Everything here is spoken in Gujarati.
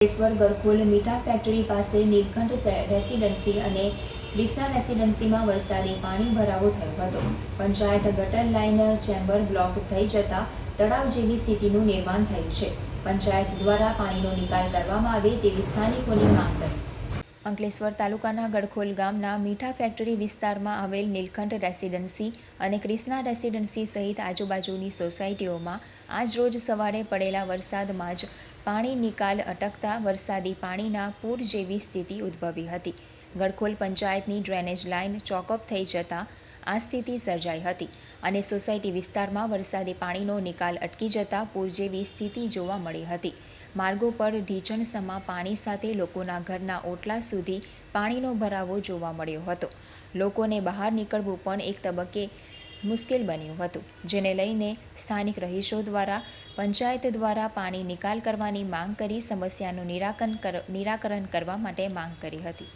અંકલેશ્વર ગરખોલ મીઠા ફેક્ટરી પાસે નીલકંઠ રેસીડન્સી અને ક્રિષ્ના રેસીડન્સીમાં વરસાદી પાણી ભરાવો થયો હતો. પંચાયત ગટર લાઇન ચેમ્બર બ્લોક થઈ જતા તળાવ જેવી સ્થિતિનું નિર્માણ થયું છે. પંચાયત દ્વારા પાણીનો નિકાલ કરવામાં આવે તેવી સ્થાનિકોની માંગ કરી. અંકલેશ્વર તાલુકાના ગડખોલ ગામના મીઠા ફેક્ટરી વિસ્તારમાં આવેલ નીલકંઠ રેસીડન્સી અને ક્રિષ્ના રેસીડન્સી સહિત આજુબાજુની સોસાયટીઓમાં આજરોજ સવારે પડેલા વરસાદમાં જ પાણી નિકાલ અટકતા વરસાદી પાણીના પૂર જેવી સ્થિતિ ઉદ્ભવી હતી. ગડખોલ પંચાયતની ડ્રેનેજ લાઇન ચોકઅપ થઈ જતાં આ સ્થિતિ સર્જાઈ હતી અને સોસાયટી વિસ્તારમાં વરસાદી પાણીનો નિકાલ અટકી જતાં પૂર જેવી સ્થિતિ જોવા મળી હતી. માર્ગો પર ઢીંચણસમા પાણી સાથે લોકોના ઘરના ઓટલા સુધી પાણીનો ભરાવો જોવા મળ્યો હતો. લોકોને બહાર નીકળવું પણ એક તબક્કે મુશ્કેલ બન્યું હતું, જેને લઈને સ્થાનિક રહીશો દ્વારા પંચાયત દ્વારા પાણી નિકાલ કરવાની માંગ કરી સમસ્યાનું નિરાકરણ કરવા માટે માંગ કરી હતી.